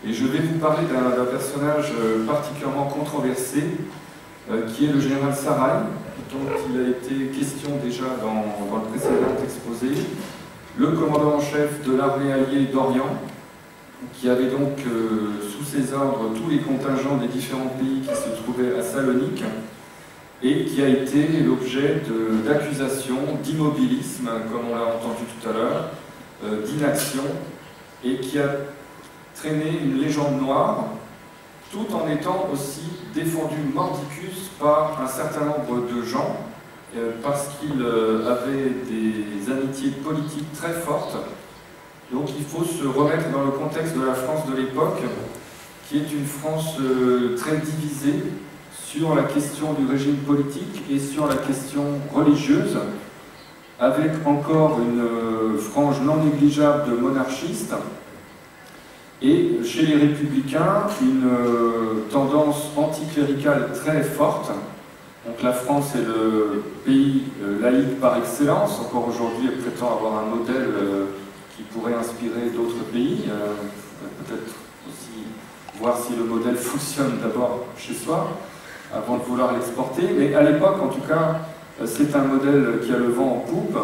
Et je vais vous parler d'un personnage particulièrement controversé, qui est le général Sarrail, dont il a été question déjà dans le précédent exposé, le commandant en chef de l'armée alliée d'Orient, qui avait donc sous ses ordres tous les contingents des différents pays qui se trouvaient à Salonique, et qui a été l'objet d'accusations d'immobilisme, comme on l'a entendu tout à l'heure, d'inaction, et qui a traîné une légende noire, tout en étant aussi défendu mordicus par un certain nombre de gens, parce qu'il avait des amitiés politiques très fortes. Donc il faut se remettre dans le contexte de la France de l'époque, qui est une France très divisée sur la question du régime politique et sur la question religieuse, avec encore une frange non négligeable de monarchistes, et chez les républicains, une tendance anticléricale très forte. Donc la France est le pays laïque par excellence. Encore aujourd'hui, elle prétend avoir un modèle qui pourrait inspirer d'autres pays. Peut-être aussi voir si le modèle fonctionne d'abord chez soi, avant de vouloir l'exporter. Mais à l'époque, en tout cas, c'est un modèle qui a le vent en poupe.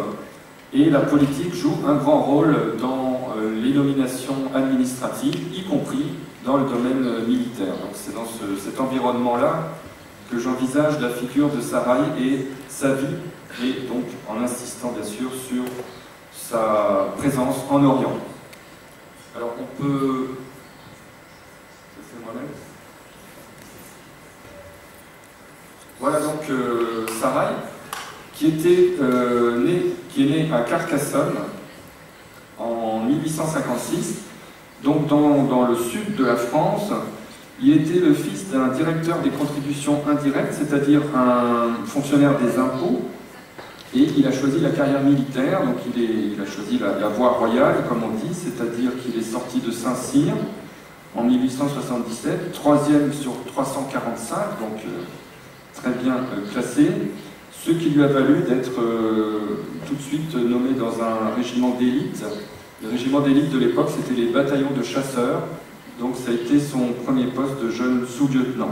Et la politique joue un grand rôle dans les nominations administratives, y compris dans le domaine militaire. Donc c'est dans cet environnement-là que j'envisage la figure de Sarrail et sa vie, et donc en insistant bien sûr sur sa présence en Orient. Alors on peut... Je fais moi-même. Voilà donc Sarrail, qui est né à Carcassonne en 1856, donc dans le sud de la France. Il était le fils d'un directeur des contributions indirectes, c'est-à-dire un fonctionnaire des impôts, et il a choisi la carrière militaire. Donc il a choisi la voie royale, comme on dit, c'est-à-dire qu'il est sorti de Saint-Cyr en 1877, troisième sur 345, donc très bien classé, ce qui lui a valu d'être tout de suite nommé dans un régiment d'élite. Le régiment d'élite de l'époque, c'était les bataillons de chasseurs, donc ça a été son premier poste de jeune sous-lieutenant.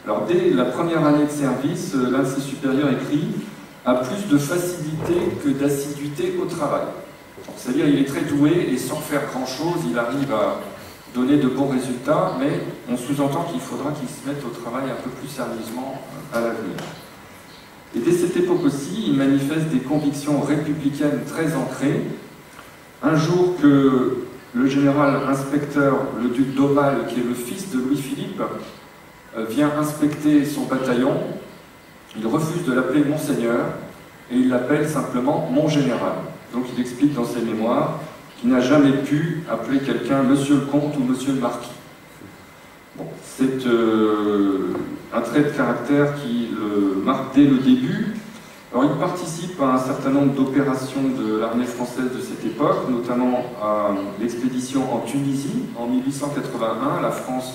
Alors dès la première année de service, l'un de ses supérieurs écrit « a plus de facilité que d'assiduité au travail ». C'est-à-dire il est très doué et sans faire grand-chose, il arrive à donner de bons résultats, mais on sous-entend qu'il faudra qu'il se mette au travail un peu plus sérieusement à l'avenir. Et dès cette époque aussi, il manifeste des convictions républicaines très ancrées. Un jour que le général inspecteur, le duc d'Aumale, qui est le fils de Louis-Philippe, vient inspecter son bataillon, il refuse de l'appeler Monseigneur et il l'appelle simplement Mon Général. Donc il explique dans ses mémoires qu'il n'a jamais pu appeler quelqu'un Monsieur le Comte ou Monsieur le Marquis. Bon, c'est un trait de caractère qui le marque dès le début. Alors il participe à un certain nombre d'opérations de l'armée française de cette époque, notamment à l'expédition en Tunisie. En 1881, la France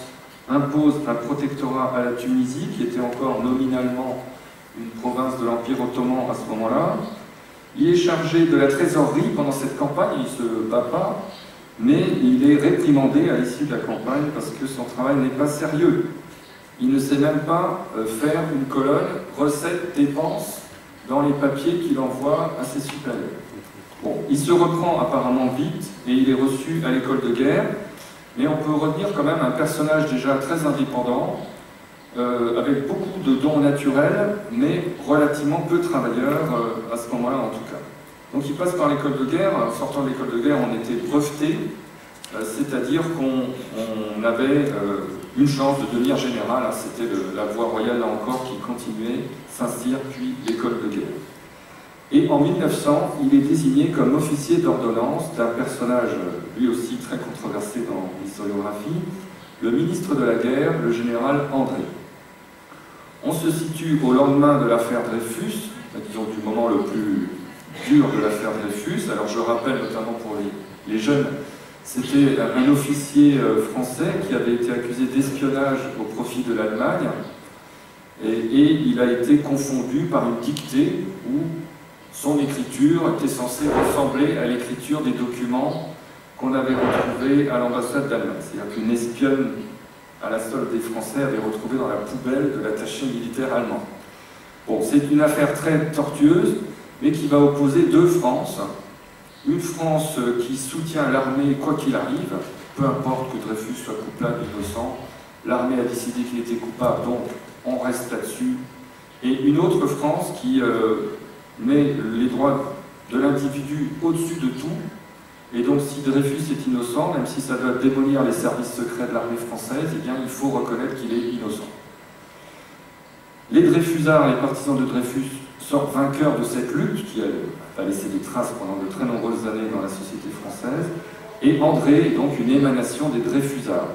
impose un protectorat à la Tunisie, qui était encore nominalement une province de l'Empire ottoman à ce moment-là. Il est chargé de la trésorerie pendant cette campagne, il ne se bat pas, mais il est réprimandé à l'issue de la campagne parce que son travail n'est pas sérieux. Il ne sait même pas faire une colonne recettes, dépenses dans les papiers qu'il envoie à ses supérieurs. Bon, il se reprend apparemment vite et il est reçu à l'école de guerre, mais on peut retenir quand même un personnage déjà très indépendant, avec beaucoup de dons naturels, mais relativement peu travailleur à ce moment-là en tout cas. Donc il passe par l'école de guerre. En sortant de l'école de guerre, on était breveté, c'est-à-dire qu'on avait une chance de devenir général. C'était la voie royale là encore qui continuait, Saint-Cyr, puis l'école de guerre. Et en 1900, il est désigné comme officier d'ordonnance d'un personnage lui aussi très controversé dans l'historiographie, le ministre de la guerre, le général André. On se situe au lendemain de l'affaire Dreyfus, disons du moment le plus dur de l'affaire Dreyfus. Alors je rappelle notamment pour les jeunes, c'était un officier français qui avait été accusé d'espionnage au profit de l'Allemagne, et il a été confondu par une dictée où son écriture était censée ressembler à l'écriture des documents qu'on avait retrouvée à l'ambassade d'Allemagne. C'est-à-dire qu'une espionne à la solde des Français avait retrouvé dans la poubelle de l'attaché militaire allemand. Bon, c'est une affaire très tortueuse, mais qui va opposer deux Frances. Une France qui soutient l'armée quoi qu'il arrive, peu importe que Dreyfus soit coupable ou innocent, l'armée a décidé qu'il était coupable, donc on reste là-dessus. Et une autre France qui met les droits de l'individu au-dessus de tout, et donc si Dreyfus est innocent, même si ça doit démolir les services secrets de l'armée française, eh bien il faut reconnaître qu'il est innocent. Les Dreyfusards, les partisans de Dreyfus, sortent vainqueurs de cette lutte, qui a laissé des traces pendant de très nombreuses années dans la société française, et André est donc une émanation des Dreyfusards.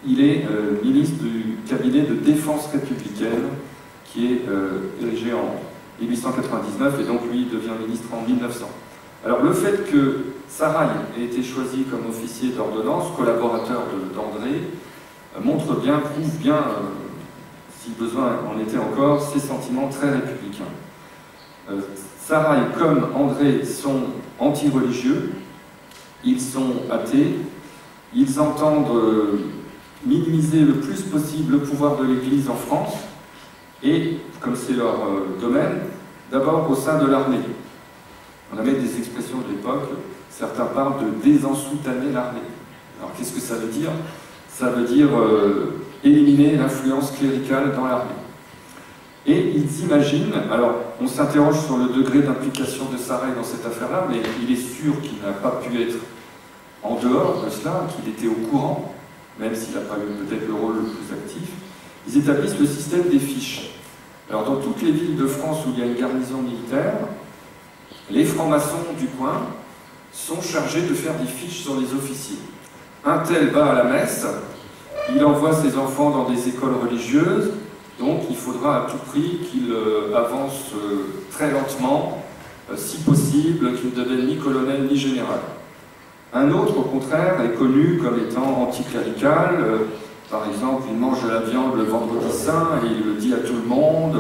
Il est ministre du cabinet de défense républicaine, qui est érigé en 1899, et donc lui devient ministre en 1900. Alors le fait que Sarail ait été choisi comme officier d'ordonnance, collaborateur d'André, montre bien, prouve bien, si besoin en était encore, ses sentiments très républicains. Sarail comme André sont anti-religieux, ils sont athées, ils entendent minimiser le plus possible le pouvoir de l'Église en France, et, comme c'est leur domaine, d'abord au sein de l'armée. On avait des expressions de l'époque, certains parlent de désensoutaner l'armée. Alors qu'est-ce que ça veut dire? Ça veut dire éliminer l'influence cléricale dans l'armée. Et ils imaginent, alors on s'interroge sur le degré d'implication de Sarail dans cette affaire-là, mais il est sûr qu'il n'a pas pu être en dehors de cela, qu'il était au courant, même s'il n'a pas eu peut-être le rôle le plus actif. Ils établissent le système des fiches. Alors dans toutes les villes de France où il y a une garnison militaire, les francs-maçons du coin sont chargés de faire des fiches sur les officiers. Un tel va à la messe, il envoie ses enfants dans des écoles religieuses, donc il faudra à tout prix qu'il avance très lentement, si possible, qu'il ne devienne ni colonel ni général. Un autre, au contraire, est connu comme étant anticlérical. Par exemple, il mange de la viande le vendredi saint et il le dit à tout le monde.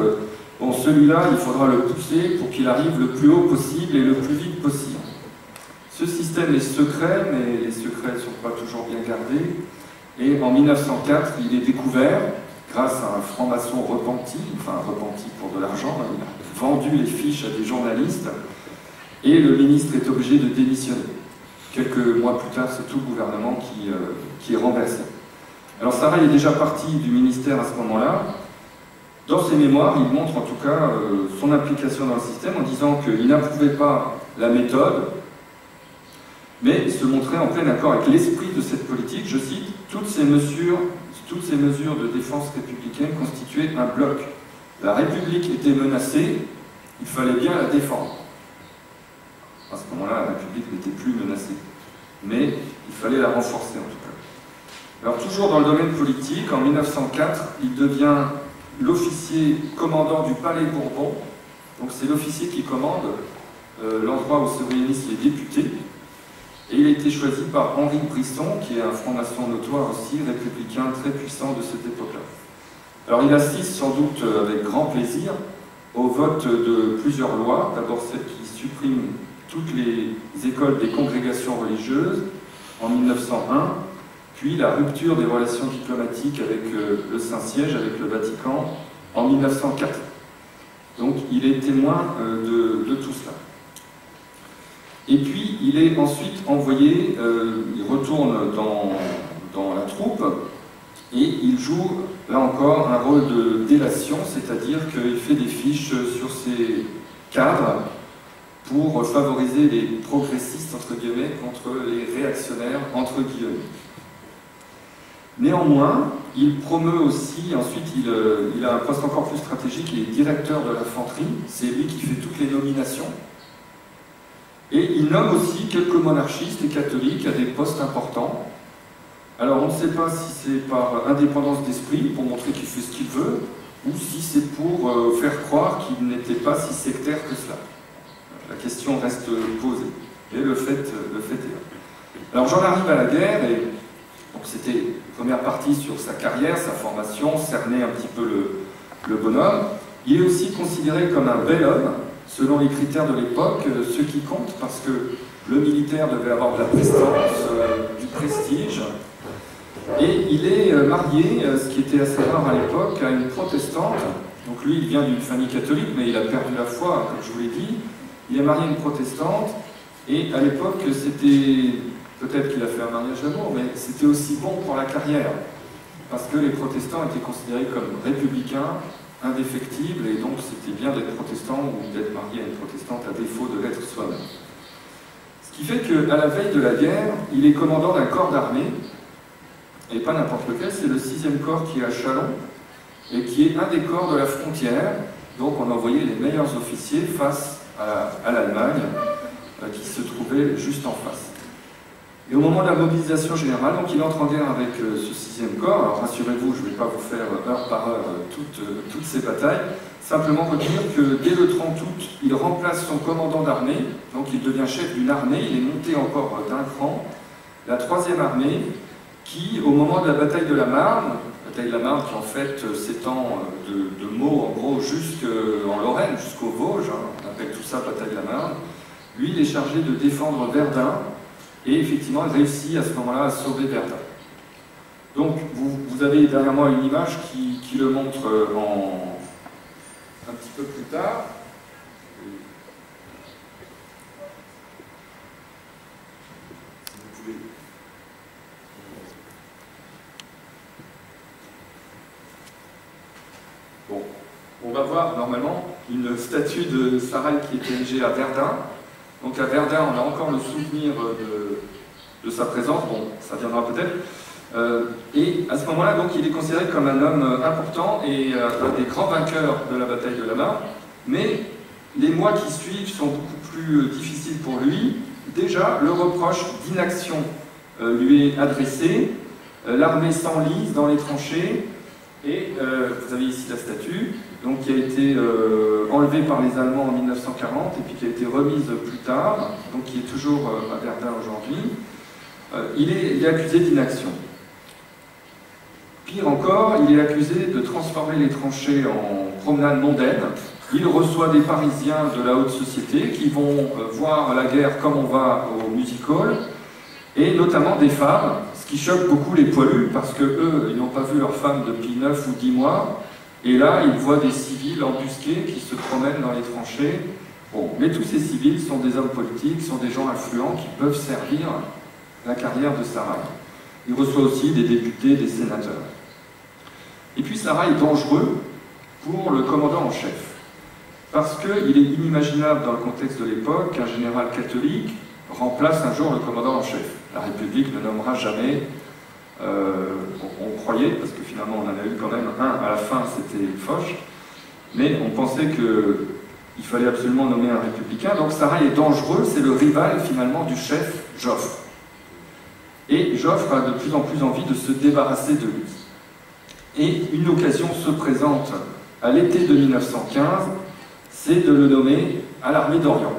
Bon, celui-là, il faudra le pousser pour qu'il arrive le plus haut possible et le plus vite possible. Ce système est secret, mais les secrets ne sont pas toujours bien gardés. Et en 1904, il est découvert grâce à un franc-maçon repenti, enfin repenti pour de l'argent, il a vendu les fiches à des journalistes, et le ministre est obligé de démissionner. Quelques mois plus tard, c'est tout le gouvernement qui est renversé. Alors Sarail est déjà parti du ministère à ce moment-là. Dans ses mémoires, il montre en tout cas son implication dans le système en disant qu'il n'approuvait pas la méthode, mais il se montrait en plein accord avec l'esprit de cette politique. Je cite, toutes ces mesures de défense républicaine constituaient un bloc. La République était menacée, il fallait bien la défendre. À ce moment-là, la République n'était plus menacée, mais il fallait la renforcer en tout cas. Alors toujours dans le domaine politique, en 1904, il devient l'officier commandant du Palais Bourbon. Donc c'est l'officier qui commande l'endroit où se réunissent les députés. Et il a été choisi par Henri Brisson, qui est un franc-maçon notoire aussi, républicain très puissant de cette époque-là. Alors il assiste sans doute avec grand plaisir au vote de plusieurs lois. D'abord celle qui supprime toutes les écoles des congrégations religieuses en 1901, puis la rupture des relations diplomatiques avec le Saint-Siège, avec le Vatican, en 1904. Donc il est témoin de tout cela. Et puis il est ensuite envoyé, il retourne dans la troupe, et il joue, là encore, un rôle de délation, c'est-à-dire qu'il fait des fiches sur ses cadres pour favoriser les progressistes, entre guillemets, contre les réactionnaires, entre guillemets. Néanmoins, il promeut aussi, ensuite il a un poste encore plus stratégique, il est directeur de l'infanterie, c'est lui qui fait toutes les nominations, et il nomme aussi quelques monarchistes et catholiques à des postes importants. Alors on ne sait pas si c'est par indépendance d'esprit, pour montrer qu'il fait ce qu'il veut, ou si c'est pour faire croire qu'il n'était pas si sectaire que cela. La question reste posée, et le fait est là. Alors j'en arrive à la guerre, et c'était la première partie sur sa carrière, sa formation, cerner un petit peu le bonhomme. Il est aussi considéré comme un bel homme, selon les critères de l'époque, ce qui compte, parce que Le militaire devait avoir de la prestance, du prestige. Et il est marié, ce qui était assez rare à l'époque, à une protestante. Donc lui, il vient d'une famille catholique, mais il a perdu la foi, comme je vous l'ai dit. Il est marié à une protestante, et à l'époque, c'était... Peut-être qu'il a fait un mariage d'amour, mais c'était aussi bon pour la carrière. Parce que les protestants étaient considérés comme républicains, indéfectibles, et donc c'était bien d'être protestant ou d'être marié à une protestante à défaut de l'être soi-même. Ce qui fait qu'à la veille de la guerre, il est commandant d'un corps d'armée, et pas n'importe lequel, c'est le 6e corps qui est à Châlons, et qui est un des corps de la frontière. Donc on envoyait les meilleurs officiers face à l'Allemagne, qui se trouvait juste en face. Et au moment de la mobilisation générale, donc il entre en guerre avec ce 6e corps. Alors rassurez-vous, je ne vais pas vous faire heure par heure toutes ces batailles. Simplement retenir que dès le 30 août, il remplace son commandant d'armée, donc il devient chef d'une armée, il est monté encore d'un cran, la 3e armée, qui, au moment de la bataille de la Marne qui en fait s'étend de Meaux, en gros, jusqu'en Lorraine, jusqu'aux Vosges, hein, on appelle tout ça bataille de la Marne, lui, il est chargé de défendre Verdun, et effectivement, il réussit à ce moment-là à sauver Verdun. Donc, vous avez derrière moi une image qui le montre un petit peu plus tard. Si vous pouvez... Bon, on va voir normalement une statue de Saraï qui est érigée à Verdun. Donc à Verdun, on a encore le souvenir de sa présence, bon, ça viendra peut-être. Et à ce moment-là, donc, il est considéré comme un homme important et un des grands vainqueurs de la bataille de la Marne. Mais les mois qui suivent sont beaucoup plus difficiles pour lui. Déjà, le reproche d'inaction lui est adressé. L'armée s'enlise dans les tranchées. Et vous avez ici la statue, donc, qui a été enlevée par les Allemands en 1940 et puis qui a été remise plus tard, donc qui est toujours à Verdun aujourd'hui. Il est accusé d'inaction. Pire encore, il est accusé de transformer les tranchées en promenade mondaine. Il reçoit des Parisiens de la haute société qui vont voir la guerre comme on va au music-hall, et notamment des femmes, ce qui choque beaucoup les poilus, parce qu'eux, ils n'ont pas vu leurs femmes depuis 9 ou 10 mois, et là, ils voient des civils embusqués qui se promènent dans les tranchées. Bon, mais tous ces civils sont des hommes politiques, sont des gens influents qui peuvent servir la carrière de Saraï. Il reçoit aussi des députés, des sénateurs. Et puis Saraï est dangereux pour le commandant en chef, parce qu'il est inimaginable dans le contexte de l'époque qu'un général catholique remplace un jour le commandant en chef. La République ne nommera jamais, on croyait, parce que finalement on en a eu quand même un, à la fin c'était Foch, mais on pensait qu'il fallait absolument nommer un républicain. Donc Saraï est dangereux, c'est le rival finalement du chef Joffre. Et Joffre a de plus en plus envie de se débarrasser de lui. Et une occasion se présente à l'été de 1915, c'est de le nommer à l'armée d'Orient.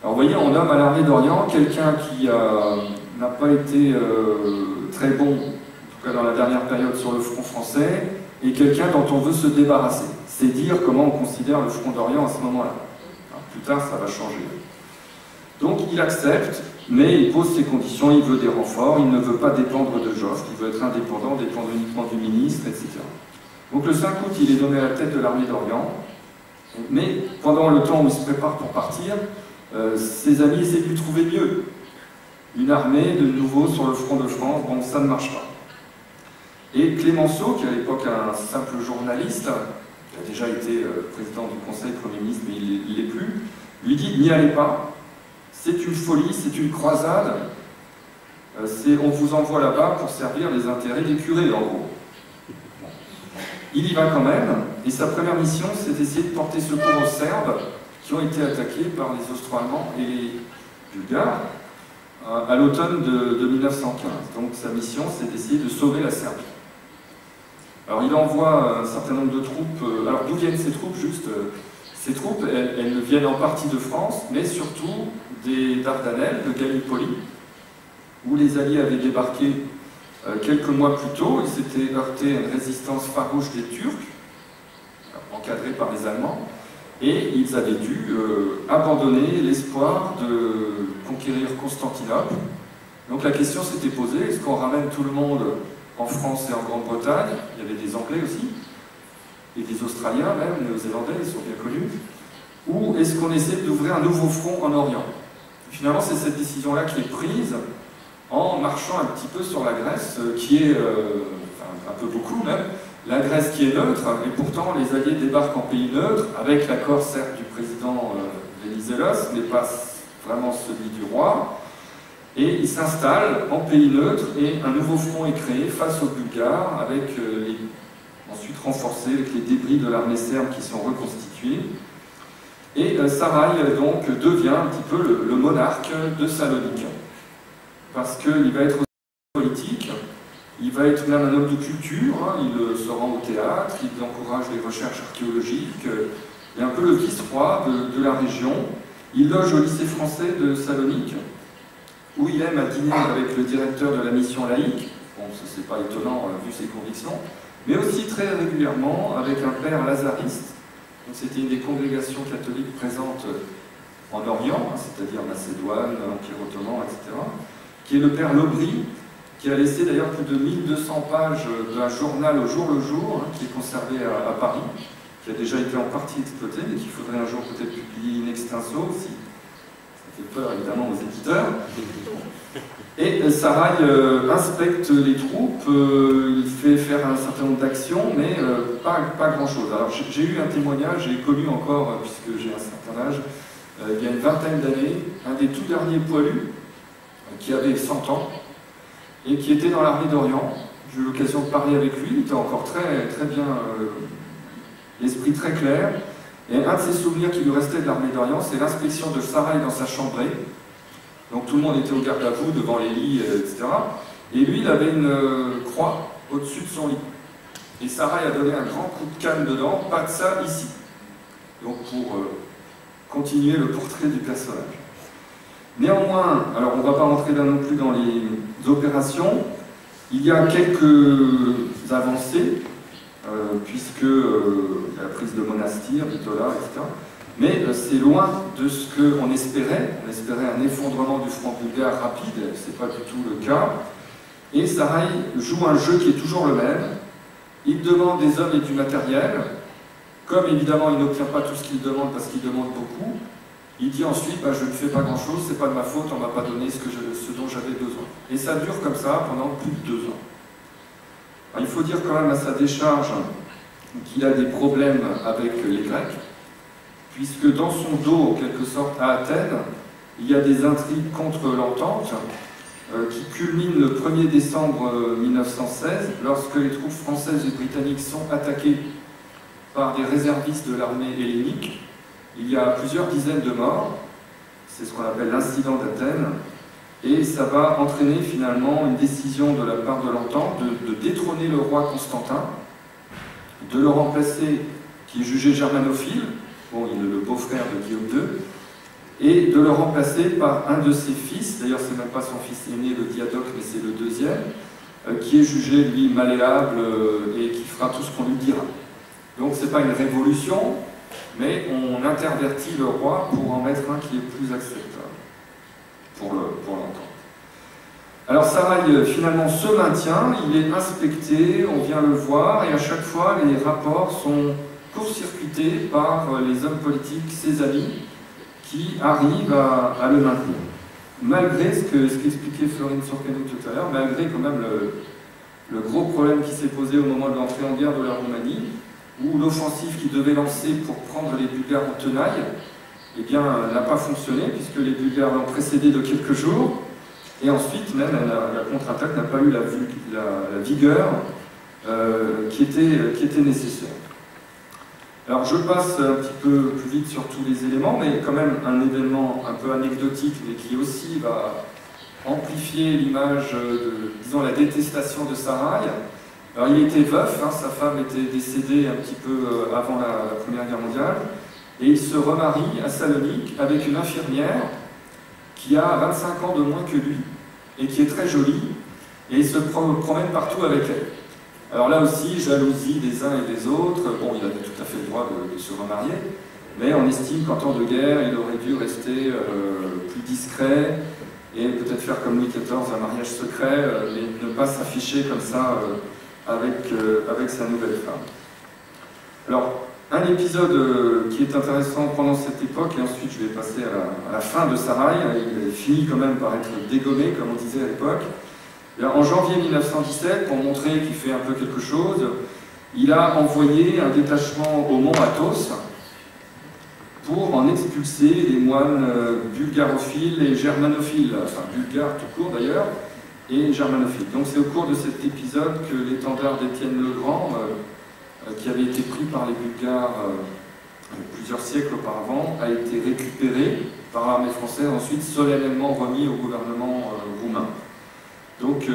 Alors vous voyez, on nomme à l'armée d'Orient quelqu'un qui n'a pas été très bon, en tout cas dans la dernière période sur le front français, et quelqu'un dont on veut se débarrasser. C'est dire comment on considère le front d'Orient à ce moment-là. Plus tard, ça va changer. Donc il accepte, mais il pose ses conditions, il veut des renforts, il ne veut pas dépendre de Joffre, il veut être indépendant, dépendre uniquement du ministre, etc. Donc le 5 août, il est nommé à la tête de l'armée d'Orient, mais pendant le temps où il se prépare pour partir, ses amis essaient de lui trouver mieux. Une armée de nouveau sur le front de France, bon, ça ne marche pas. Et Clémenceau, qui à l'époque un simple journaliste, qui a déjà été président du Conseil, Premier ministre, mais il ne l'est plus, lui dit « n'y allez pas, c'est une folie, c'est une croisade, on vous envoie là-bas pour servir les intérêts des curés, en gros. » Il y va quand même, et sa première mission, c'est d'essayer de porter secours aux Serbes qui ont été attaqués par les Austro-Allemands et les Bulgares à l'automne de 1915. Donc sa mission, c'est d'essayer de sauver la Serbie. Alors il envoie un certain nombre de troupes. Alors d'où viennent ces troupes juste Ces troupes, elles viennent en partie de France, mais surtout des Dardanelles, de Gallipoli, où les Alliés avaient débarqué quelques mois plus tôt. Ils s'étaient heurtés à une résistance farouche des Turcs, encadrée par les Allemands, et ils avaient dû abandonner l'espoir de conquérir Constantinople. Donc la question s'était posée, est-ce qu'on ramène tout le monde en France et en Grande-Bretagne? Il y avait des Anglais aussi, et des Australiens même, Néo-Zélandais, ils sont bien connus. Ou est-ce qu'on essaie d'ouvrir un nouveau front en Orient? Finalement, c'est cette décision-là qui est prise en marchant un petit peu sur la Grèce, qui est, enfin un peu beaucoup même, la Grèce qui est neutre, et pourtant les Alliés débarquent en pays neutre, avec l'accord certes du président Venizelos, mais pas vraiment celui du roi, et ils s'installent en pays neutre, et un nouveau front est créé face aux Bulgares, avec ensuite renforcé avec les débris de l'armée serbe qui sont reconstitués. Et Saraï donc devient un petit peu le monarque de Salonique, parce qu'il va être aussi politique, il va être même un homme de culture, hein, il se rend au théâtre, il encourage les recherches archéologiques, il est un peu le vice-roi de la région. Il loge au lycée français de Salonique, où il aime à dîner avec le directeur de la mission laïque, bon ça c'est pas étonnant vu ses convictions, mais aussi très régulièrement avec un père lazariste. C'était une des congrégations catholiques présentes en Orient, hein, c'est-à-dire Macédoine, Empire ottoman, etc., qui est le père Lobry, qui a laissé d'ailleurs plus de 1200 pages d'un journal au jour le jour, hein, qui est conservé à Paris, qui a déjà été en partie exploité, mais qu'il faudrait un jour peut-être publier in extenso aussi. Ça fait peur évidemment aux éditeurs. Et Saraï inspecte les troupes, il fait faire un certain nombre d'actions, mais pas grand-chose. Alors j'ai eu un témoignage, j'ai connu encore, puisque j'ai un certain âge, il y a une vingtaine d'années, un des tout derniers poilus, qui avait 100 ans, et qui était dans l'armée d'Orient. J'ai eu l'occasion de parler avec lui, il était encore très bien, l'esprit très clair. Et un de ses souvenirs qui lui restait de l'armée d'Orient, c'est l'inspection de Saraï dans sa chambrée. Donc tout le monde était au garde à vous, devant les lits, etc. Et lui, il avait une croix au-dessus de son lit. Et Saraï a donné un grand coup de canne dedans, pas de ça ici. Donc pour continuer le portrait du personnage. Néanmoins, alors on ne va pas rentrer là non plus dans les opérations, il y a quelques avancées, puisque il y a la prise de monastères, Bitola, etc. Mais c'est loin de ce qu'on espérait. On espérait un effondrement du front bulgare rapide, ce n'est pas du tout le cas. Et Saraï joue un jeu qui est toujours le même. Il demande des hommes et du matériel. Comme évidemment il n'obtient pas tout ce qu'il demande parce qu'il demande beaucoup, il dit ensuite bah, je ne fais pas grand chose, c'est pas de ma faute, on ne m'a pas donné ce dont j'avais besoin. Et ça dure comme ça pendant plus de 2 ans. Alors, il faut dire quand même à sa décharge qu'il a des problèmes avec les Grecs, puisque dans son dos, en quelque sorte, à Athènes, il y a des intrigues contre l'entente qui culminent le 1er décembre 1916, lorsque les troupes françaises et britanniques sont attaquées par des réservistes de l'armée hellénique. Il y a plusieurs dizaines de morts, c'est ce qu'on appelle l'incident d'Athènes, et ça va entraîner finalement une décision de la part de l'entente de détrôner le roi Constantin, de le remplacer, qui est jugé germanophile, bon, il est le beau-frère de Guillaume II, et de le remplacer par un de ses fils, d'ailleurs c'est même pas son fils aîné, le Diadoque, mais c'est le deuxième, qui est jugé, lui, malléable et qui fera tout ce qu'on lui dira. Donc c'est pas une révolution, mais on intervertit le roi pour en mettre un qui est plus acceptable pour l'entendre. Alors Saraï finalement se maintient, il est inspecté, on vient le voir, et à chaque fois les rapports sont court-circuités par les hommes politiques, ses amis, qui arrivent à le maintenir. Malgré ce qu'expliquait Florine Sorcanu tout à l'heure, malgré quand même le gros problème qui s'est posé au moment de l'entrée en guerre de la Roumanie, où l'offensive qu'il devait lancer pour prendre les Bulgares en tenaille, eh bien, n'a pas fonctionné, puisque les Bulgares l'ont précédé de quelques jours, et ensuite, même, la contre-attaque n'a pas eu la vigueur qui était nécessaire. Alors, je passe un petit peu plus vite sur tous les éléments, mais quand même un événement un peu anecdotique, mais qui aussi va amplifier l'image de, disons, la détestation de Saraï. Alors, il était veuf, hein, sa femme était décédée un petit peu avant la Première Guerre mondiale, et il se remarie à Salonique avec une infirmière qui a 25 ans de moins que lui, et qui est très jolie, et il se promène partout avec elle. Alors là aussi, jalousie des uns et des autres, bon, il avait tout à fait le droit de se remarier, mais on estime qu'en temps de guerre, il aurait dû rester plus discret et peut-être faire comme Louis XIV, un mariage secret, mais ne pas s'afficher comme ça avec sa nouvelle femme. Alors, un épisode qui est intéressant pendant cette époque, et ensuite je vais passer à la fin de Saraï, il finit quand même par être dégommé, comme on disait à l'époque. En janvier 1917, pour montrer qu'il fait un peu quelque chose, il a envoyé un détachement au mont Athos pour en expulser les moines bulgarophiles et germanophiles, enfin bulgares tout court d'ailleurs, et germanophiles. Donc c'est au cours de cet épisode que l'étendard d'Étienne le Grand, qui avait été pris par les Bulgares plusieurs siècles auparavant, a été récupéré par l'armée française, ensuite solennellement remis au gouvernement roumain. Donc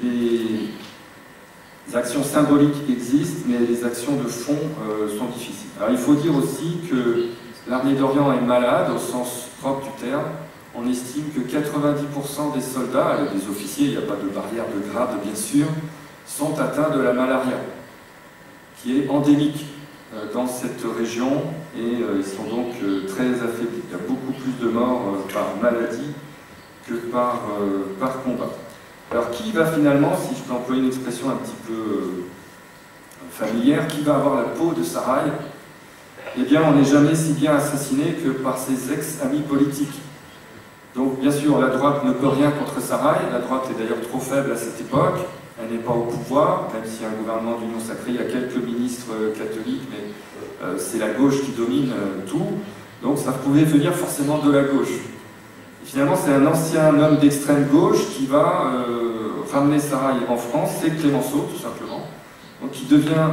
les actions symboliques existent, mais les actions de fond sont difficiles. Alors il faut dire aussi que l'armée d'Orient est malade au sens propre du terme. On estime que 90% des soldats, des officiers, il n'y a pas de barrière de grade bien sûr, sont atteints de la malaria, qui est endémique dans cette région, et ils sont donc très affaiblis. Il y a beaucoup plus de morts par maladie que par combat. Alors qui va finalement, si je peux employer une expression un petit peu familière, qui va avoir la peau de Saraï? Eh bien, on n'est jamais si bien assassiné que par ses ex-amis politiques. Donc, bien sûr, la droite ne peut rien contre Saraï. La droite est d'ailleurs trop faible à cette époque. Elle n'est pas au pouvoir, même s'il y a un gouvernement d'union sacrée, il y a quelques ministres catholiques, mais c'est la gauche qui domine tout. Donc, ça pouvait venir forcément de la gauche. Et finalement, c'est un ancien homme d'extrême gauche qui va ramener Saraï en France, c'est Clémenceau, tout simplement. Donc, qui devient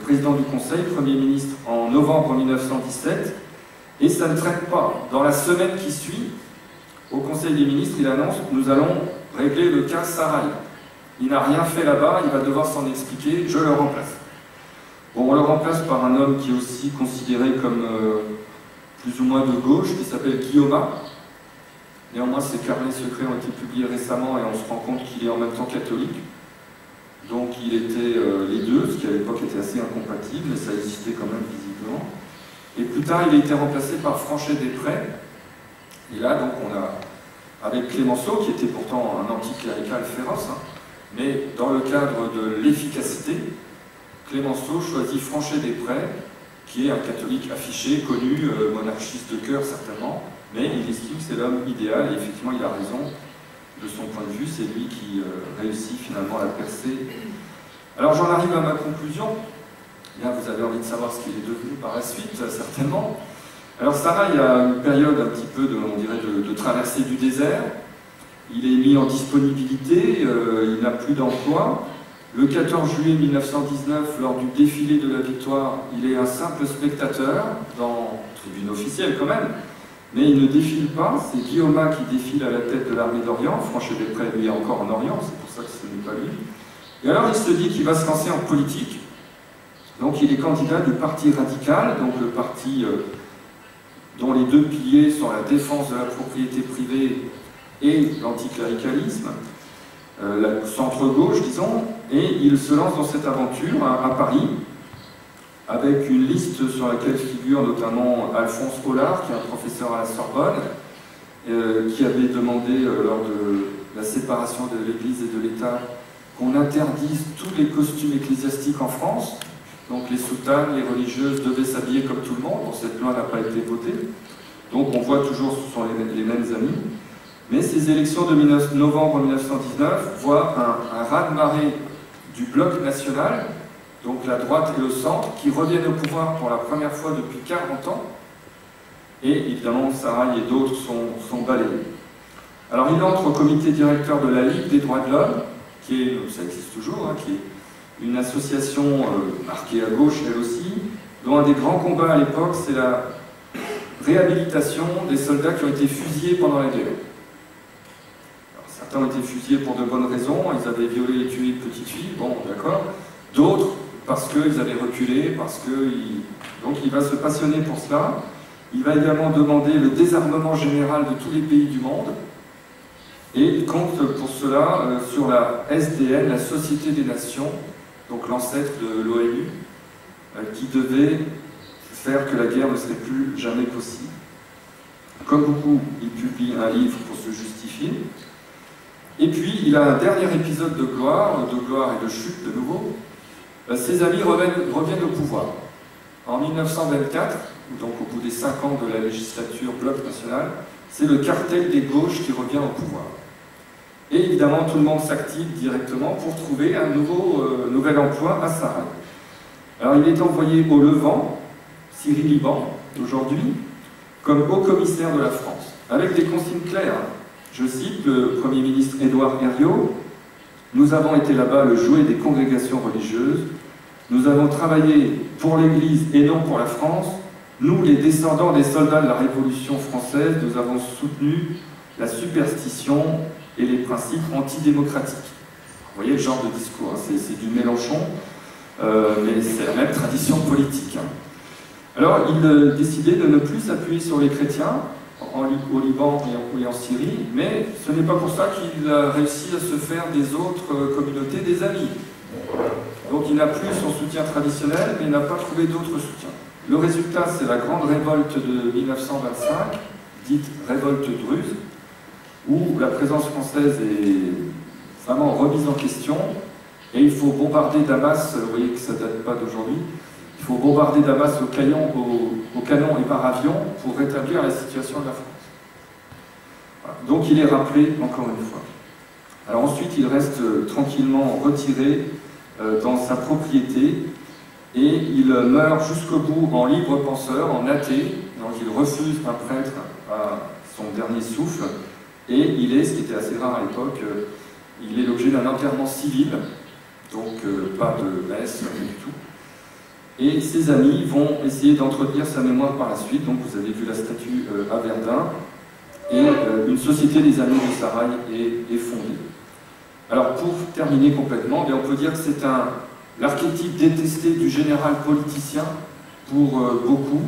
président du Conseil, Premier ministre en novembre 1917, et ça ne traite pas. Dans la semaine qui suit, au Conseil des ministres, il annonce « Nous allons régler le cas Saraï ». Il n'a rien fait là-bas, il va devoir s'en expliquer, je le remplace. Bon, on le remplace par un homme qui est aussi considéré comme plus ou moins de gauche, qui s'appelle Guillaume. Néanmoins, ses carnets secrets ont été publiés récemment et on se rend compte qu'il est en même temps catholique. Donc il était les deux, ce qui à l'époque était assez incompatible, mais ça existait quand même visiblement. Et plus tard, il a été remplacé par Franchet-Després. Et là, donc, on a, avec Clémenceau, qui était pourtant un anticlérical féroce, mais dans le cadre de l'efficacité, Clémenceau choisit Franchet-Després, qui est un catholique affiché, connu, monarchiste de cœur certainement, mais il estime que c'est l'homme idéal, et effectivement il a raison de son point de vue, c'est lui qui réussit finalement à la percer. Alors j'en arrive à ma conclusion. Bien, vous avez envie de savoir ce qu'il est devenu par la suite, certainement. Alors Saraï, il y a une période un petit peu, on dirait, de traversée du désert. Il est mis en disponibilité, il n'a plus d'emploi. Le 14 juillet 1919, lors du défilé de la Victoire, il est un simple spectateur, dans tribune officielle quand même, mais il ne défile pas, c'est Guillaume qui défile à la tête de l'armée d'Orient. Franchet-Després, lui, est encore en Orient, c'est pour ça que ce n'est pas lui. Et alors il se dit qu'il va se lancer en politique. Donc il est candidat du Parti radical, donc le parti dont les deux piliers sont la défense de la propriété privée et l'anticléricalisme, la centre-gauche, disons, et il se lance dans cette aventure à Paris, avec une liste sur laquelle figure notamment Alphonse Hollard, qui est un professeur à la Sorbonne, qui avait demandé, lors de la séparation de l'Église et de l'État, qu'on interdise tous les costumes ecclésiastiques en France. Donc les soutanes, les religieuses devaient s'habiller comme tout le monde. Bon, cette loi n'a pas été votée. Donc on voit toujours que ce sont les mêmes amis. Mais ces élections de novembre 1919 voient un raz-de-marée du bloc national, donc la droite et le centre, qui reviennent au pouvoir pour la première fois depuis 40 ans. Et évidemment, Saraï et d'autres sont balayés. Alors il entre au comité directeur de la Ligue des droits de l'homme, qui est, ça existe toujours, hein, qui est une association marquée à gauche elle aussi, dont un des grands combats à l'époque, c'est la réhabilitation des soldats qui ont été fusillés pendant la guerre. Alors, certains ont été fusillés pour de bonnes raisons, ils avaient violé et tué une petite fille, bon d'accord. D'autres parce qu'ils avaient reculé, parce que... Donc il va se passionner pour cela. Il va également demander le désarmement général de tous les pays du monde. Et il compte pour cela sur la SDN, la Société des Nations, donc l'ancêtre de l'ONU, qui devait faire que la guerre ne serait plus jamais possible. Comme beaucoup, il publie un livre pour se justifier. Et puis, il a un dernier épisode de gloire et de chute de nouveau. Ses amis reviennent au pouvoir. En 1924, donc au bout des 5 ans de la législature Bloc National, c'est le cartel des gauches qui revient au pouvoir. Et évidemment, tout le monde s'active directement pour trouver un nouvel emploi à Sarail. Alors, il est envoyé au Levant, Syrie-Liban, aujourd'hui, comme haut-commissaire de la France, avec des consignes claires. Je cite le Premier ministre Édouard Herriot: « Nous avons été là-bas le jouet des congrégations religieuses. Nous avons travaillé pour l'Église et non pour la France. Nous, les descendants des soldats de la Révolution française, nous avons soutenu la superstition et les principes antidémocratiques. » Vous voyez le genre de discours, hein, c'est du Mélenchon, mais c'est la même tradition politique. Hein. Alors, il décidait de ne plus s'appuyer sur les chrétiens au Liban et en Syrie, mais ce n'est pas pour ça qu'il a réussi à se faire des autres communautés des amis. Donc il n'a plus son soutien traditionnel, mais il n'a pas trouvé d'autres soutiens. Le résultat, c'est la grande révolte de 1925, dite révolte druze, où la présence française est vraiment remise en question, et il faut bombarder Damas, vous voyez que ça ne date pas d'aujourd'hui, il faut bombarder Damas au canon et par avion pour rétablir la situation de la France. Voilà. Donc il est rappelé encore une fois. Alors ensuite, il reste tranquillement retiré dans sa propriété, et il meurt jusqu'au bout en libre penseur, en athée. Donc il refuse un prêtre à son dernier souffle, et il est, ce qui était assez rare à l'époque, il est l'objet d'un enterrement civil, donc pas de messe, rien du tout. Et ses amis vont essayer d'entretenir sa mémoire par la suite. Donc vous avez vu la statue à Verdun, et une société des amis de Sarail est fondée. Alors pour terminer complètement, on peut dire que c'est l'archétype détesté du général politicien pour beaucoup,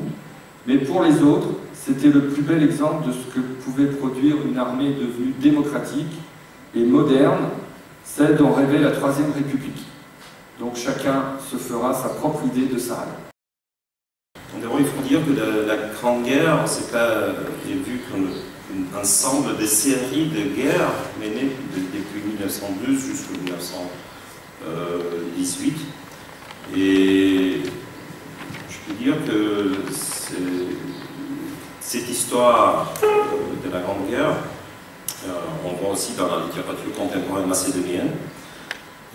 mais pour les autres, c'était le plus bel exemple de ce que pouvait produire une armée devenue démocratique et moderne, celle dont rêvait la Troisième République. Donc chacun se fera sa propre idée de Sarail. D'abord, il faut dire que la Grande Guerre, c'est pas vu comme un ensemble de séries de guerres menées depuis 1912 jusqu'en 1918. Et je peux dire que cette histoire de la Grande Guerre, on voit aussi dans la littérature contemporaine macédonienne.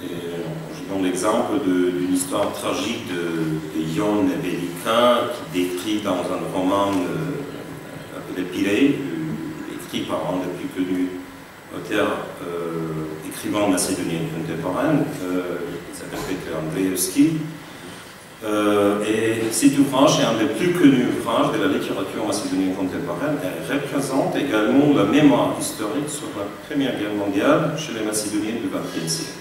Et je donne l'exemple d'une histoire tragique de Ion Velika, qui décrit dans un roman appelé Pirée, écrit par un des plus connus auteurs écrivains macédoniens contemporains, qui s'appelle Peter Andreevski. Et cet ouvrage est un des plus connus ouvrages de la littérature macédonienne contemporaine. Elle représente également la mémoire historique sur la Première Guerre mondiale chez les Macédoniens du XXe siècle.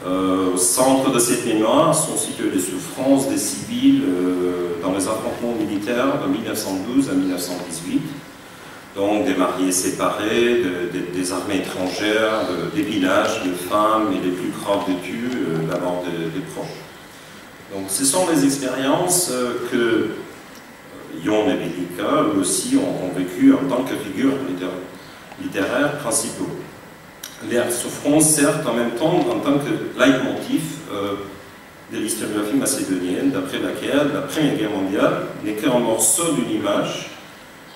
Au centre de cette mémoire sont situées les souffrances des civils dans les affrontements militaires de 1912 à 1918, donc des mariés séparés, des armées étrangères, des villages, des femmes et les plus graves de tues, la mort des proches. Donc ce sont les expériences que Ion et Velika, eux aussi, ont vécues en tant que figures littéraires principaux. Les souffrances servent en même temps en tant que leitmotiv de l'historiographie macédonienne, d'après laquelle la Première Guerre mondiale n'est qu'un morceau d'une image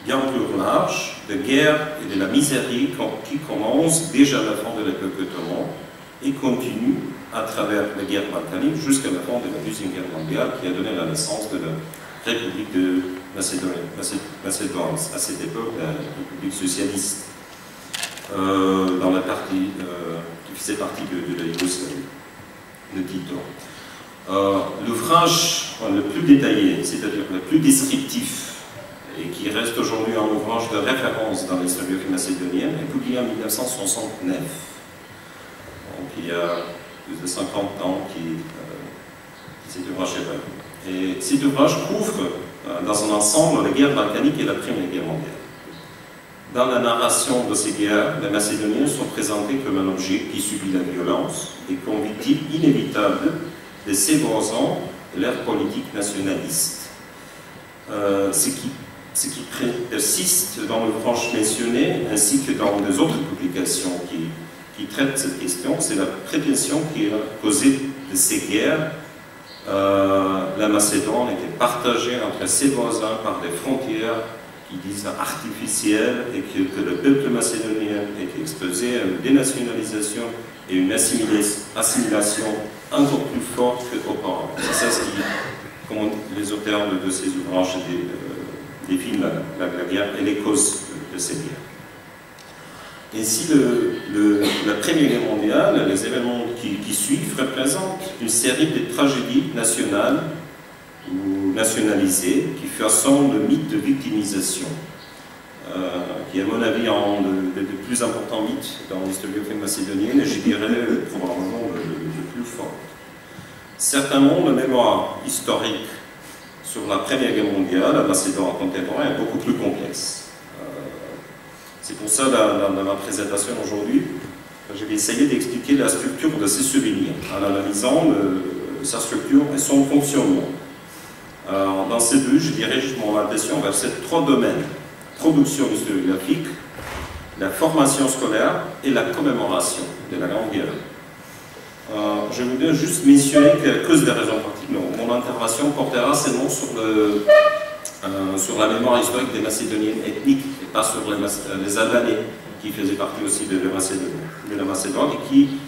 bien plus large de guerre et de la misérie qui commence déjà à la fin de l'époque ottomane et continue à travers la guerre balkanique jusqu'à la fin de la Deuxième Guerre mondiale, qui a donné la naissance de la République de Macédoine, à cette époque la République socialiste. Dans la partie qui faisait partie de la Yougoslavie, de Tito. L'ouvrage le plus détaillé, c'est-à-dire le plus descriptif, et qui reste aujourd'hui un ouvrage de référence dans l'historiographie macédonienne, est publié en 1969. Donc il y a plus de 50 ans que cet ouvrage est paru. Et cet ouvrage couvre dans son ensemble la guerre balkanique et la Première Guerre mondiale. Dans la narration de ces guerres, les Macédoniens sont présentés comme un objet qui subit la violence et comme victime inévitable des sévères ans de l'ère politique nationaliste. ce qui persiste dans l'ouvrage mentionné, ainsi que dans les autres publications qui traitent cette question, c'est la prétention qui a causé de ces guerres. La Macédoine était partagée entre ses voisins par des frontières qui disent artificielles et que le peuple macédonien était exposé à une dénationalisation et une assimilation encore plus forte qu'auparavant. C'est ça ce qui, comme les auteurs de ces ouvrages définissent la guerre et les causes de ces guerres. Ainsi, la Première Guerre mondiale, les événements qui suivent représentent une série de tragédies nationales ou nationalisées qui façonnent le mythe de victimisation, qui est à mon avis un des plus importants mythes dans l'historiographie macédonienne, et je dirais probablement le plus fort. Certainement, la mémoire historique sur la Première Guerre mondiale, la Macédoine contemporaine, est beaucoup plus complexe. C'est pour ça, dans ma présentation aujourd'hui, je vais essayer d'expliquer la structure de ces souvenirs, en analysant sa structure et son fonctionnement. Dans ces deux, je dirige mon attention vers ces trois domaines: production historiographique, la formation scolaire et la commémoration de la Grande Guerre. Je voudrais juste mentionner quelques des raisons particulières. Mon intervention portera seulement sur la mémoire historique des Macédoniennes ethniques et pas sur les Albanais qui faisaient partie aussi de la Macédoine et qui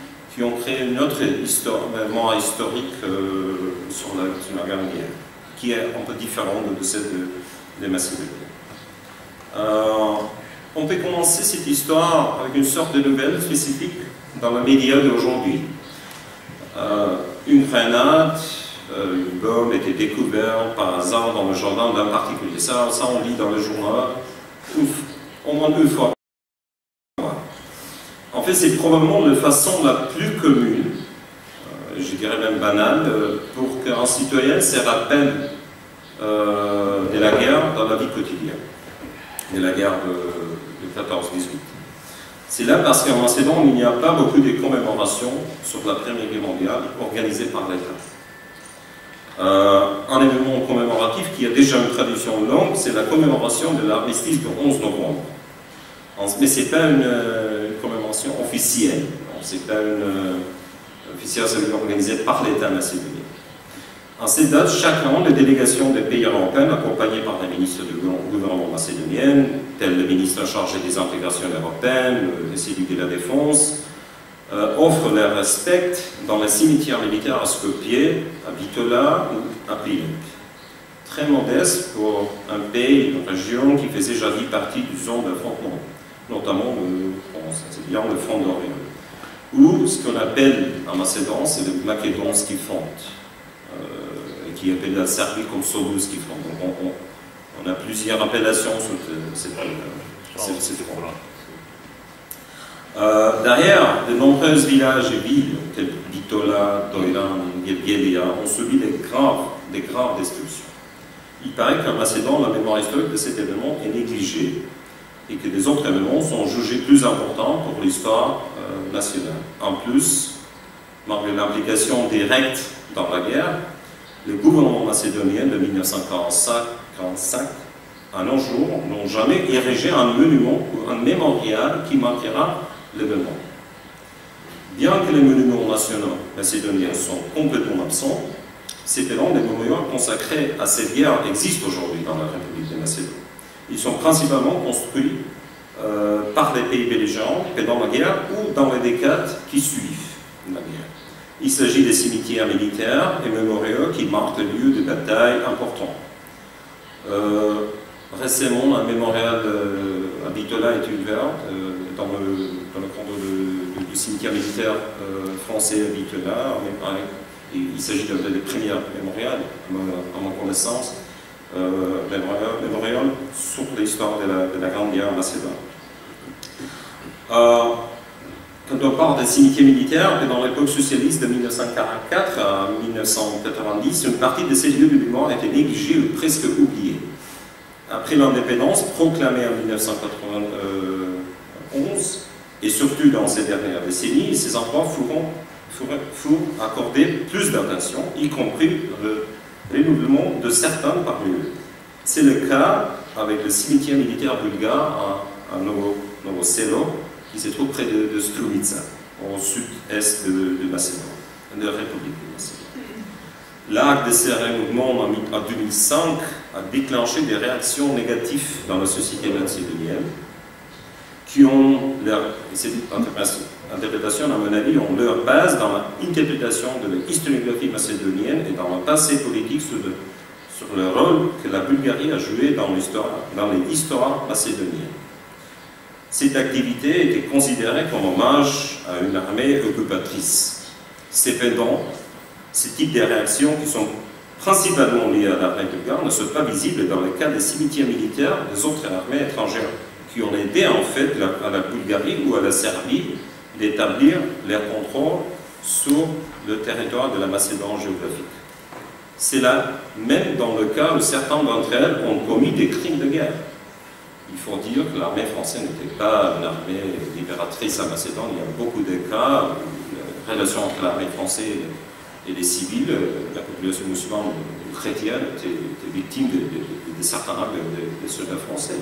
ont créé une autre mémoire historique sur la Grande Guerre, qui est un peu différente de celle des Macédoniens. On peut commencer cette histoire avec une sorte de nouvelle spécifique dans les médias d'aujourd'hui. Une grenade, une bombe était découverte par hasard dans le jardin d'un particulier. Ça on lit dans le journal au moins 2 fois. En fait, c'est probablement la façon la plus commune, je dirais même banale, pour qu'un citoyen se rappelle de la guerre dans la vie quotidienne, de la guerre de 14-18. C'est là parce qu'en Macédoine, il n'y a pas beaucoup de commémorations sur la Première Guerre mondiale organisées par l'État. Un événement commémoratif qui a déjà une tradition longue, c'est la commémoration de l'armistice du 11 novembre. Mais ce n'est pas une commémoration officielle. Ce n'est pas une officielle organisée par l'État macédonien. En ces dates, chaque an, les délégations des pays européens, accompagnées par les ministres du gouvernement macédonien, tels le ministre chargé des intégrations européennes, le celui de la Défense, offrent leur respect dans les cimetières militaires à Skopje, à Bitola ou à Prilep. Très modeste pour un pays, une région qui faisait jadis partie du zone d'affrontement, notamment le front d'Orient, ou ce qu'on appelle en Macédoine, c'est le Macédonski front, qui est appelé la Serbie comme Solunski front. Donc on a plusieurs appellations sur cette front. Derrière, de nombreux villages et villes, tels que Bitola, Doiran, Gelgelia, ont subi des graves destructions. Il paraît qu'en Macédoine, la mémoire historique de cet événement est négligée et que les autres événements sont jugés plus importants pour l'histoire nationale. En plus, malgré l'implication directe dans la guerre, le gouvernement macédonien de 1945 à nos jours n'ont jamais érigé un monument ou un mémorial qui marquera l'événement. Bien que les monuments nationaux macédoniens sont complètement absents, ces élans des monuments consacrés à cette guerre existent aujourd'hui dans la République de Macédoine. Ils sont principalement construits par les pays belligérants pendant la guerre ou dans les décades qui suivent la guerre. Il s'agit des cimetières militaires et mémoriaux qui marquent des lieux de bataille importants. Récemment, un mémorial à Bitola a été ouvert dans le cadre du cimetière militaire français à Bitola. Il s'agit d'un des premiers mémorials, à ma connaissance, mémorial sur l'histoire de la Grande Guerre en Macédoine. Quand on parle des cimetières militaires, dans l'époque socialiste de 1944 à 1990, une partie de ces lieux de mémoire étaient négligés ou presque oubliés. Après l'indépendance proclamée en 1991, et surtout dans ces dernières décennies, ces endroits furent accordés plus d'attention, y compris le renouvellement de certains parmi eux. C'est le cas avec le cimetière militaire bulgare à Novo Selo, qui se trouve près de Strumitsa, au sud-est de Macédoine, de la République de Macédoine. L'acte de cérémonie en 2005 a déclenché des réactions négatives dans la société macédonienne, qui ont cette interprétation, à mon avis, ont leur base dans l'interprétation de l'historiographie macédonienne et dans le passé politique sur le rôle que la Bulgarie a joué dans les histoires macédoniennes. Cette activité était considérée comme hommage à une armée occupatrice. Cependant, ce type de réactions qui sont principalement liées à l'armée bulgare ne sont pas visibles dans le cas des cimetières militaires des autres armées étrangères qui ont aidé en fait à la Bulgarie ou à la Serbie d'établir leur contrôle sur le territoire de la Macédoine géographique. C'est là, même dans le cas où certains d'entre elles ont commis des crimes de guerre. Il faut dire que l'armée française n'était pas une armée libératrice à Macédoine. Il y a beaucoup de cas où la relation entre l'armée française et les civils, la population musulmane ou chrétienne était victime de certains actes des soldats français.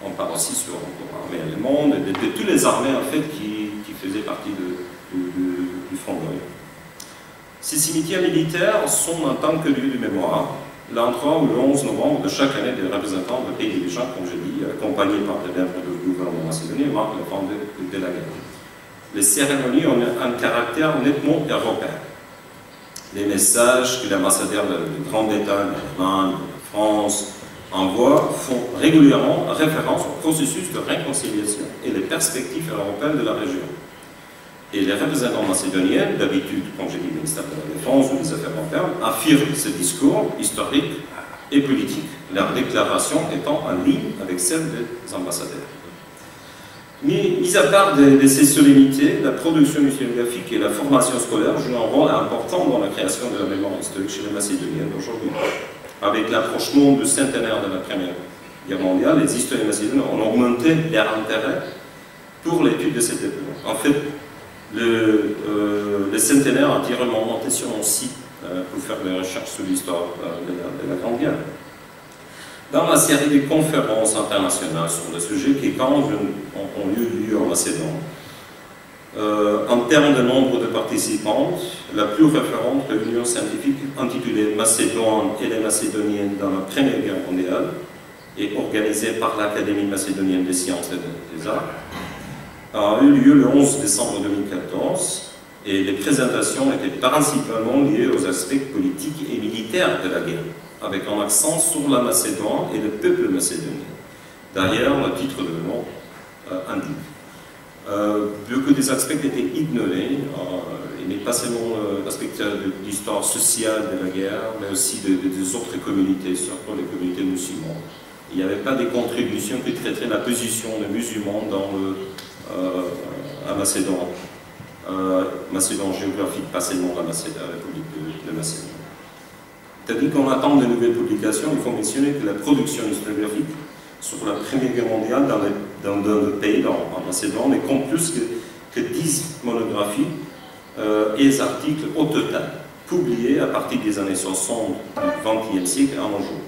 On parle aussi sur l'armée allemande, de toutes les armées en fait qui faisaient partie du Front de l'Orient. Ces cimetières militaires sont en tant que lieu de mémoire l'endroit où le 11 novembre de chaque année des représentants de pays dirigeants, comme je dis, accompagnés par des membres du gouvernement macédonien, marquent la fin de la guerre. Les cérémonies ont un caractère nettement européen. Les messages que l'ambassadeur de Grande-Bretagne, l'Allemagne, la France envoient font régulièrement référence au processus de réconciliation et les perspectives européennes de la région. Et les représentants macédoniens, d'habitude, comme j'ai dit, le ministère de la Défense ou des Affaires européennes, affirment ce discours historique et politique, leur déclaration étant en ligne avec celle des ambassadeurs. Mais, mis à part de ces solennités, la production historiographique et la formation scolaire jouent un rôle important dans la création de la mémoire historique chez les Macédoniens d'aujourd'hui. Avec l'approchement du centenaire de la Première Guerre mondiale, les historiens macédoniens ont augmenté leur intérêt pour l'étude de cette époque. En fait, le centenaire a tiré mon attention aussi pour faire des recherches sur l'histoire de la Grande Guerre. Dans la série de conférences internationales sur le sujet qui, quand ont lieu en Macédoine, en termes de nombre de participants, la plus référente réunion scientifique intitulée Macédoine et les Macédoniens dans la Première Guerre mondiale et organisée par l'Académie macédonienne des sciences et des arts a eu lieu le 11 décembre 2014 et les présentations étaient principalement liées aux aspects politiques et militaires de la guerre, avec un accent sur la Macédoine et le peuple macédonien. D'ailleurs, le titre de nom indique. Beaucoup des aspects étaient ignorés, il n'est pas seulement l'aspect de l'histoire sociale de la guerre, mais aussi des autres communautés, surtout les communautés musulmanes. Il n'y avait pas des contributions qui traitaient la position des musulmans à Macédoine. Macédoine géographique, pas seulement la République de Macédoine. C'est-à-dire qu'en attend de nouvelles publications, il faut mentionner que la production historiographique sur la Première Guerre mondiale dans le pays, en Macédoine, ne compte plus que 10 monographies et articles au total, publiés à partir des années 60 du XXe siècle à nos jours.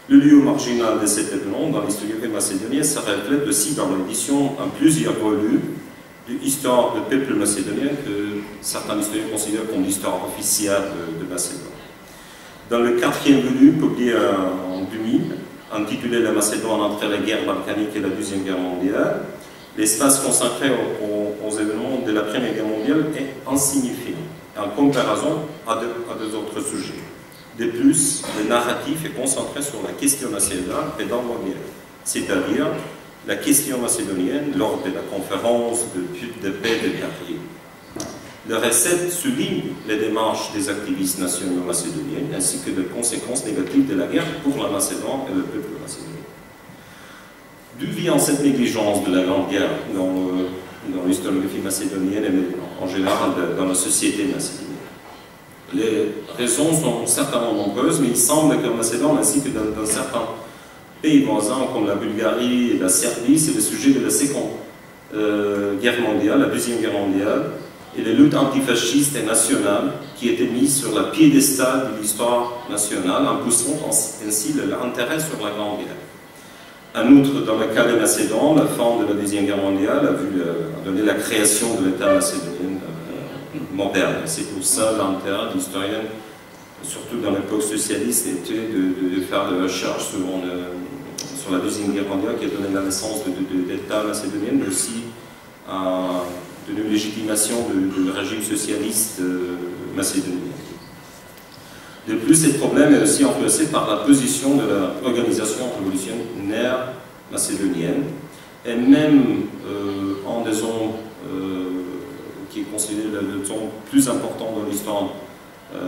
Le lieu marginal de cet événement dans l'historiographie macédonienne se reflète aussi dans l'édition en plusieurs volumes de l'histoire du peuple macédonien que certains historiens considèrent comme l'histoire officielle de Macédoine. Dans le 4e volume, publié en 2000, intitulé La Macédoine entre la guerre balkanique et la Deuxième Guerre mondiale, l'espace consacré aux événements de la Première Guerre mondiale est insignifiant en comparaison à deux autres sujets. De plus, le narratif est concentré sur la question nationale et dans la guerre, c'est-à-dire la question macédonienne lors de la conférence de paix de Paris. Le recette souligne les démarches des activistes nationaux macédoniens ainsi que les conséquences négatives de la guerre pour la Macédoine et le peuple macédonien. D'où vient cette négligence de la Grande Guerre dans l'historiographie macédonienne et en général dans la société macédonienne? Les raisons sont certainement nombreuses, mais il semble qu'en Macédoine ainsi que dans certains pays voisins comme la Bulgarie et la Serbie, c'est le sujet de la Seconde Guerre mondiale, la Deuxième Guerre mondiale, et les luttes antifascistes et nationales qui étaient mises sur la piédestal de l'histoire nationale, en poussant ainsi l'intérêt sur la Grande Guerre. En outre, dans le cas de Macédoine, la fin de la Deuxième Guerre mondiale a donné la création de l'État macédonien moderne. C'est pour ça l'intérêt d'historiens, surtout dans l'époque socialiste, était de faire des recherches sur la Deuxième Guerre mondiale qui a donné la naissance de l'État macédonien, mais aussi de la légitimation du régime socialiste macédonien. De plus, ce problème est aussi influencé par la position de l'organisation révolutionnaire macédonienne, et même en des zones qui est considérée le zone plus important dans l'histoire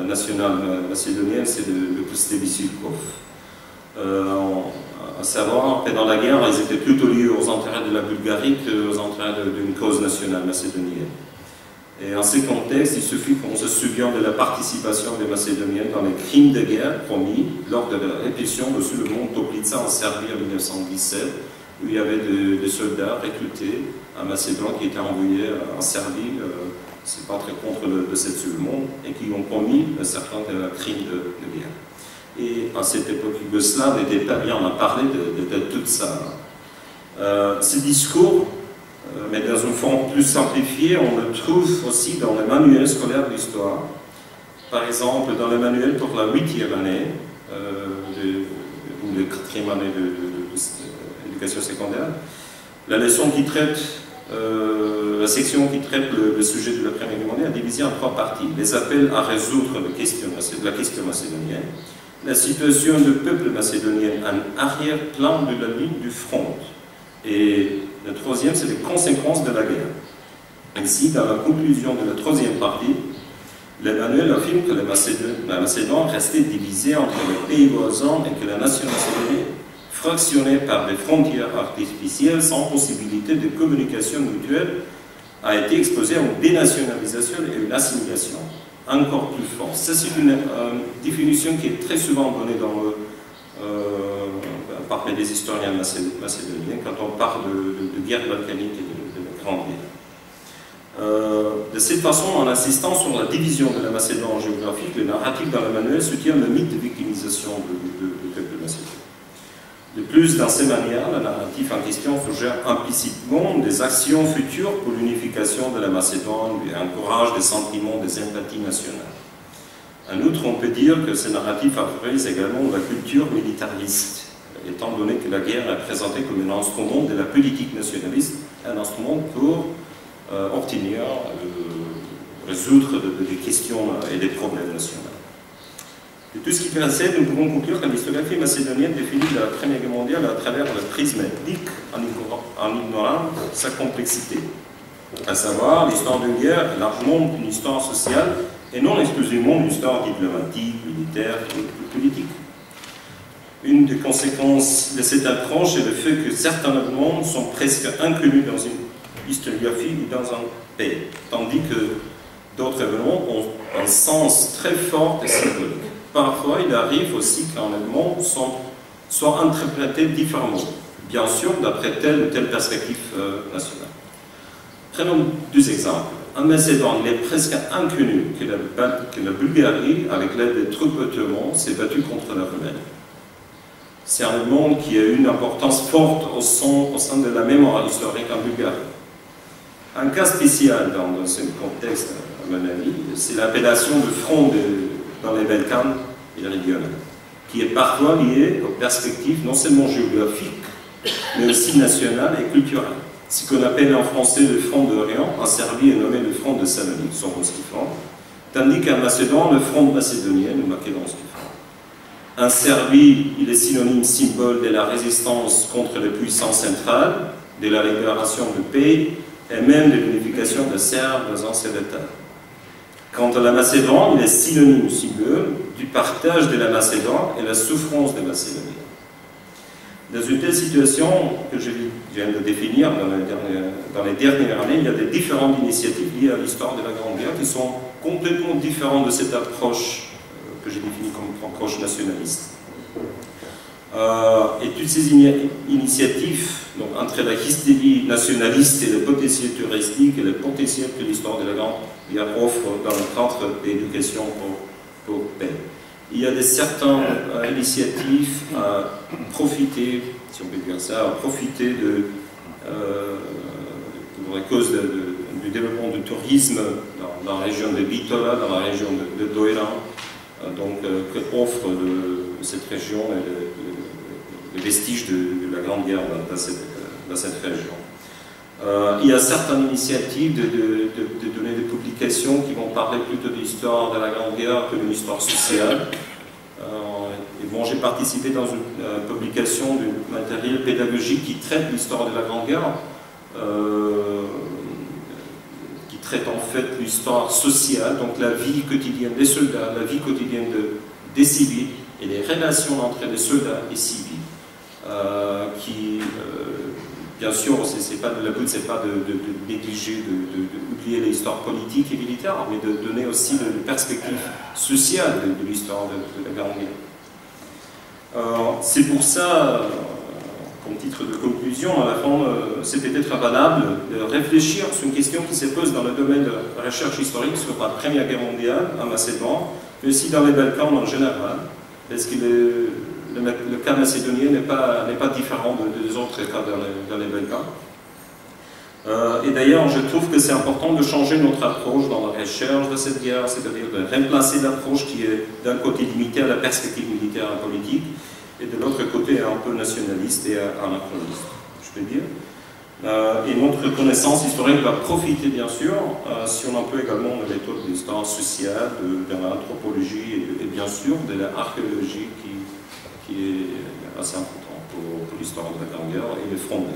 nationale macédonienne, c'est le Krstevisikov. À savoir que dans la guerre, ils étaient plutôt liés aux intérêts de la Bulgarie qu'aux intérêts d'une cause nationale macédonienne. Et en ces contextes, il suffit qu'on se souvienne de la participation des Macédoniens dans les crimes de guerre commis lors de la répression de sous le mont Toplica en Serbie en 1917, où il y avait des soldats recrutés à Macédoine qui étaient envoyés en Serbie, c'est pas très contre le monde, et qui ont commis un certain crime de guerre. Et à cette époque, Yougoslave n'était pas bien à parler de tout ça. Ce discours, mais dans une forme plus simplifiée, on le trouve aussi dans les manuels scolaires d'histoire. Par exemple, dans le manuel pour la 8e année, ou la 4e année d'éducation secondaire, la leçon qui traite, la section qui traite le sujet de la Première Guerre mondiale est divisée en 3 parties. Les appels à résoudre la question macédonienne, la situation du peuple macédonien en arrière-plan de la ligne du front, et le 3e, c'est les conséquences de la guerre. Ainsi, dans la conclusion de la 3e partie, l'Emmanuel affirme que la Macédoine restait divisée entre les pays voisins et que la nation macédonienne, fractionnée par des frontières artificielles sans possibilité de communication mutuelle, a été exposée à une dénationalisation et une assimilation encore plus forte. Ça, c'est une définition qui est très souvent donnée par les historiens macédoniens quand on parle de guerre balkanique et de la Grande Guerre. De cette façon, en insistant sur la division de la Macédoine géographique, le narratif dans le manuel soutient le mythe de victimisation du peuple macédonien. De plus, dans ces manières, le narratif en question suggère implicitement des actions futures pour l'unification de la Macédoine et encourage des sentiments de sympathie nationale. En outre, on peut dire que ce narratif favorise également la culture militariste, étant donné que la guerre est présentée comme un instrument de la politique nationaliste, un instrument pour obtenir, résoudre des questions et des problèmes nationaux. De tout ce qui précède, nous pouvons conclure que l'historiographie macédonienne définit la Première Guerre mondiale à travers le prisme ethnique en ignorant sa complexité. À savoir, l'histoire d'une guerre est largement une histoire sociale et non exclusivement une histoire diplomatique, militaire ou politique. Une des conséquences de cette approche est le fait que certains événements sont presque inconnus dans une historiographie ou dans un pays, tandis que d'autres événements ont un sens très fort et symbolique. Parfois, il arrive aussi qu'un événement soit interprété différemment, bien sûr d'après telle ou telle perspective nationale. Prenons 2 exemples. En Macédoine, il est presque inconnu que la Bulgarie, avec l'aide des troupes ottomanes, s'est battue contre la Roumanie. C'est un événement qui a eu une importance forte au sein de la mémoire historique en Bulgarie. Un cas spécial dans ce contexte, à mon avis, c'est l'appellation de front dans les Balkans et régionales, qui est parfois liée aux perspectives non seulement géographiques, mais aussi nationales et culturelles. Ce qu'on appelle en français le front d'Orient, en Serbie est nommé le front de Salonique, son ruski front, tandis qu'en Macédoine, le front macédonien ou macédonski front. En Serbie, il est synonyme symbole de la résistance contre les puissances centrales, de la libération du pays et même de l'unification des Serbes dans un seul État. Quant à la Macédoine, il est synonyme symbole du partage de la Macédoine et la souffrance des Macédoniens. Dans une telle situation que je viens de définir dans les dernières années, il y a des différentes initiatives liées à l'histoire de la Grande Guerre qui sont complètement différentes de cette approche que j'ai définie comme approche nationaliste. Et toutes ces initiatives Donc, entre la hystérie nationaliste et le potentiel touristique et le potentiel que l'histoire de la Grande Guerre offre dans le cadre d'éducation pour paix. Il y a certaines initiatives à profiter, si on peut dire ça, à profiter pour la cause du développement du tourisme dans la région de Bitola, dans la région de Doiran, donc que offre cette région et le vestige de la Grande Guerre dans cette région. Il y a certaines initiatives de donner des publications qui vont parler plutôt de l'histoire de la Grande Guerre que de l'histoire sociale. J'ai participé dans une publication d'un matériel pédagogique qui traite l'histoire de la Grande Guerre, qui traite en fait l'histoire sociale, donc la vie quotidienne des soldats, la vie quotidienne des civils et les relations entre les soldats et civils, bien sûr, le but, c'est pas de négliger, d'oublier l'histoire politique et militaire, mais de donner aussi une perspective sociale de l'histoire de la Grande Guerre. C'est pour ça, comme titre de conclusion, à la fin, c'est peut-être valable de réfléchir sur une question qui se pose dans le domaine de la recherche historique sur la Première Guerre mondiale en Macédoine, mais aussi dans les Balkans en général. Est-ce que le cas macédonien n'est pas différent des autres cas dans les Balkans? Et d'ailleurs, je trouve que c'est important de changer notre approche dans la recherche de cette guerre, c'est-à-dire de remplacer l'approche qui est d'un côté limitée à la perspective militaire et politique, et de l'autre côté un peu nationaliste et anachroniste, je peux dire. Et notre connaissance historique va profiter, bien sûr, si on emploie également la méthode de l'histoire sociale, de l'anthropologie et bien sûr de l'archéologie qui est assez important pour l'histoire de la Grande Guerre et le front de